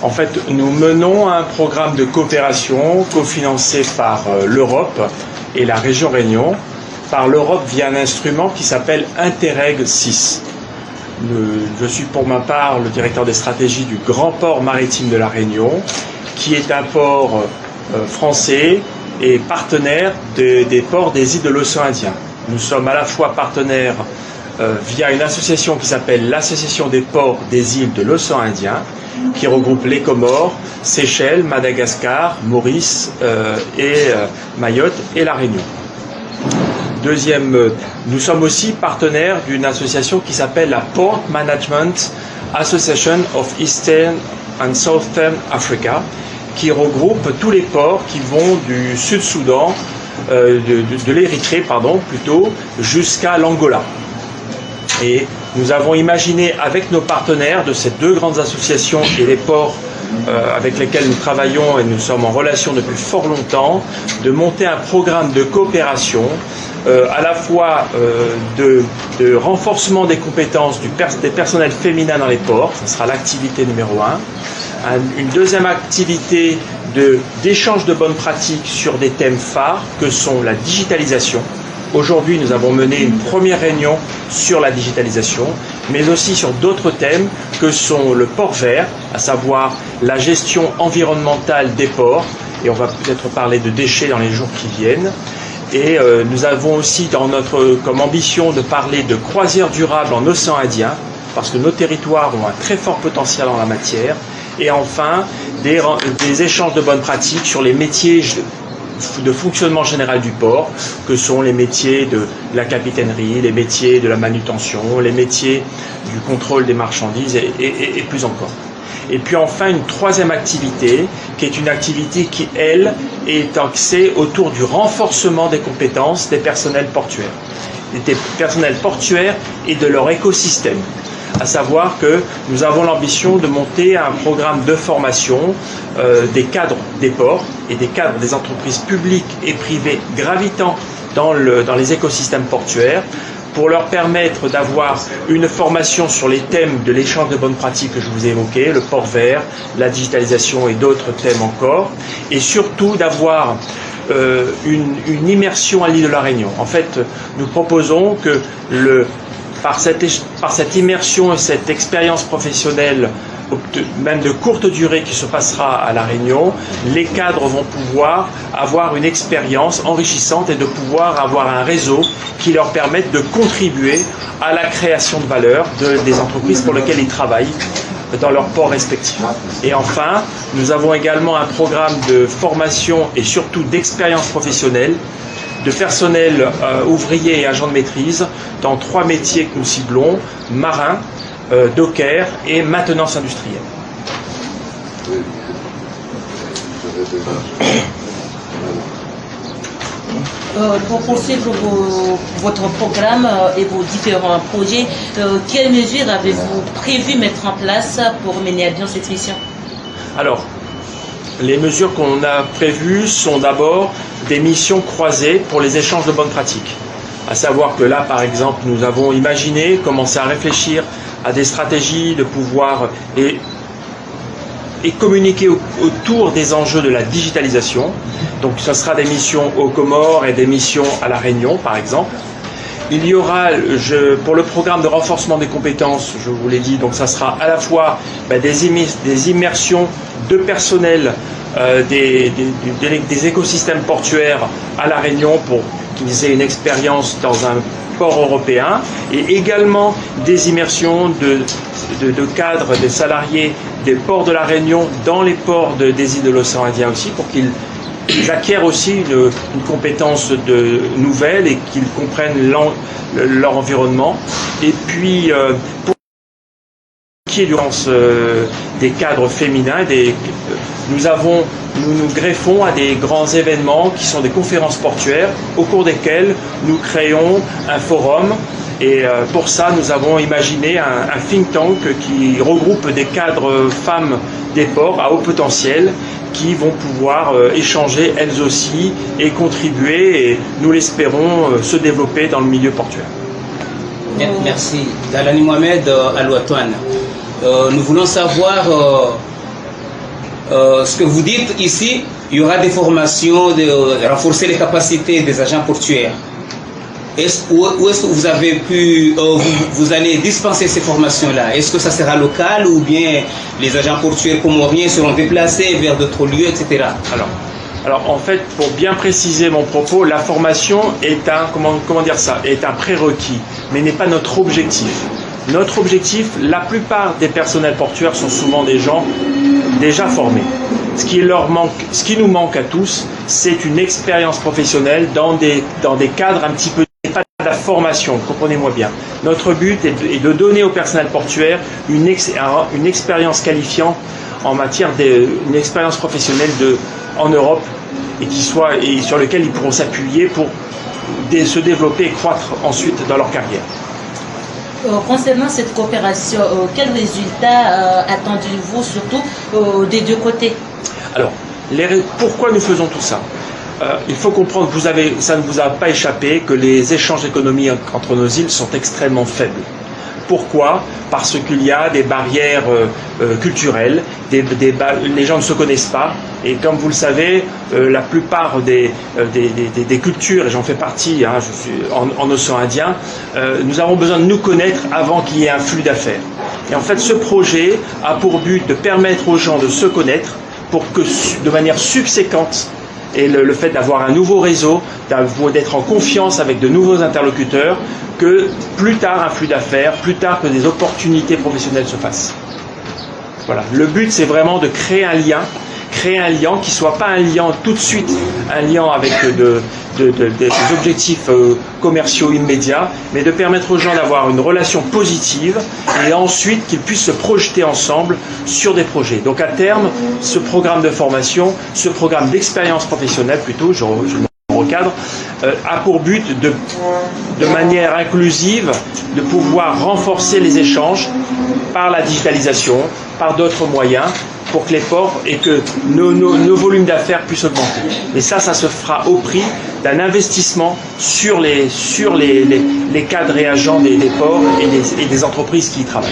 En fait, nous menons un programme de coopération cofinancé par l'Europe et la région Réunion, par l'Europe via un instrument qui s'appelle Interreg 6. Je suis pour ma part le directeur des stratégies du Grand Port Maritime de la Réunion, qui est un port français et partenaire des ports des îles de l'océan Indien. Nous sommes à la fois partenaires via une association qui s'appelle l'Association des ports des îles de l'océan Indien, qui regroupe les Comores, Seychelles, Madagascar, Maurice et Mayotte et la Réunion. Deuxième, nous sommes aussi partenaires d'une association qui s'appelle la Port Management Association of Eastern and Southern Africa, qui regroupe tous les ports qui vont du Sud-Soudan, de l'Érythrée, plutôt, jusqu'à l'Angola. Et nous avons imaginé avec nos partenaires de ces deux grandes associations et les ports avec lesquels nous travaillons et nous sommes en relation depuis fort longtemps, de monter un programme de coopération à la fois de renforcement des compétences des personnels féminins dans les ports, ce sera l'activité numéro 1. Une deuxième activité d'échange de bonnes pratiques sur des thèmes phares que sont la digitalisation. Aujourd'hui, nous avons mené une première réunion sur la digitalisation, mais aussi sur d'autres thèmes que sont le port vert, à savoir la gestion environnementale des ports, et on va peut-être parler de déchets dans les jours qui viennent. Et nous avons aussi comme ambition de parler de croisière durable en océan Indien, parce que nos territoires ont un très fort potentiel en la matière. Et enfin, des échanges de bonnes pratiques sur les métiers de fonctionnement général du port, que sont les métiers de la capitainerie, les métiers de la manutention, les métiers du contrôle des marchandises et plus encore. Et puis enfin une troisième activité, qui est une activité qui, elle, est axée autour du renforcement des compétences des personnels portuaires. Des personnels portuaires et de leur écosystème. À savoir que nous avons l'ambition de monter un programme de formation des cadres des ports et des cadres des entreprises publiques et privées gravitant dans les écosystèmes portuaires pour leur permettre d'avoir une formation sur les thèmes de l'échange de bonnes pratiques que je vous ai évoqués, le port vert, la digitalisation et d'autres thèmes encore, et surtout d'avoir une immersion à l'île de la Réunion. En fait, nous proposons que par cette immersion et cette expérience professionnelle, même de courte durée qui se passera à La Réunion, les cadres vont pouvoir avoir une expérience enrichissante et de pouvoir avoir un réseau qui leur permette de contribuer à la création de valeur des entreprises pour lesquelles ils travaillent dans leurs ports respectifs. Et enfin, nous avons également un programme de formation et surtout d'expérience professionnelle de personnel ouvrier et agent de maîtrise dans 3 métiers que nous ciblons, marin, docker et maintenance industrielle. Pour poursuivre votre programme et vos différents projets, quelles mesures avez-vous prévu mettre en place pour mener à bien cette mission? Alors, les mesures qu'on a prévues sont d'abord des missions croisées pour les échanges de bonnes pratiques. À savoir que là, par exemple, nous avons imaginé, commencer à réfléchir à des stratégies de pouvoir et communiquer autour des enjeux de la digitalisation. Donc ce sera des missions aux Comores et des missions à La Réunion, par exemple. Il y aura, pour le programme de renforcement des compétences, je vous l'ai dit, donc ça sera à la fois des immersions de personnel des écosystèmes portuaires à La Réunion pour qu'ils aient une expérience dans un port européen, et également des immersions de cadres, des salariés des ports de La Réunion dans les ports des îles de l'océan Indien aussi, pour qu'ils acquièrent aussi une compétence nouvelle et qu'ils comprennent leur environnement. Et puis, pour qui est des cadres féminins, nous greffons à des grands événements qui sont des conférences portuaires au cours desquelles nous créons un forum. Et pour ça, nous avons imaginé un think tank qui regroupe des cadres femmes des ports à haut potentiel qui vont pouvoir échanger elles aussi et contribuer, et nous l'espérons, se développer dans le milieu portuaire. Merci. Dalani Mohamed, Alouatouane. Nous voulons savoir ce que vous dites ici, il y aura des formations de renforcer les capacités des agents portuaires. Où est-ce que vous avez pu, vous allez dispenser ces formations-là? Est-ce que ça sera local ou bien les agents portuaires comoriens seront déplacés vers d'autres lieux, etc.? Alors en fait, pour bien préciser mon propos, la formation est est un prérequis, mais n'est pas notre objectif. Notre objectif, la plupart des personnels portuaires sont souvent des gens déjà formés. Ce qui nous manque à tous, c'est une expérience professionnelle dans des cadres un petit peu, pas de la formation, comprenez-moi bien. Notre but est de donner au personnel portuaire une expérience qualifiante en matière d'une expérience professionnelle en Europe et sur lequel ils pourront s'appuyer pour se développer et croître ensuite dans leur carrière. Concernant cette coopération, quels résultats attendez-vous surtout des deux côtés? Alors, pourquoi nous faisons tout ça? Il faut comprendre, ça ne vous a pas échappé, que les échanges économiques entre nos îles sont extrêmement faibles. Pourquoi? Parce qu'il y a des barrières culturelles, les gens ne se connaissent pas, et comme vous le savez, la plupart des cultures, et j'en fais partie, hein, je suis en océan Indien, nous avons besoin de nous connaître avant qu'il y ait un flux d'affaires. Et en fait, ce projet a pour but de permettre aux gens de se connaître pour que, de manière subséquente, et le fait d'avoir un nouveau réseau, d'être en confiance avec de nouveaux interlocuteurs, que plus tard un flux d'affaires, plus tard que des opportunités professionnelles se fassent. Voilà. Le but, c'est vraiment de créer un lien qui ne soit pas un lien tout de suite, un lien avec des objectifs commerciaux immédiats, mais de permettre aux gens d'avoir une relation positive et ensuite qu'ils puissent se projeter ensemble sur des projets. Donc à terme, ce programme de formation, ce programme d'expérience professionnelle plutôt, je recadre, a pour but de manière inclusive de pouvoir renforcer les échanges par la digitalisation, par d'autres moyens, pour que les ports et que nos volumes d'affaires puissent augmenter. Et ça se fera au prix d'un investissement sur les cadres et agents des ports et des entreprises qui y travaillent.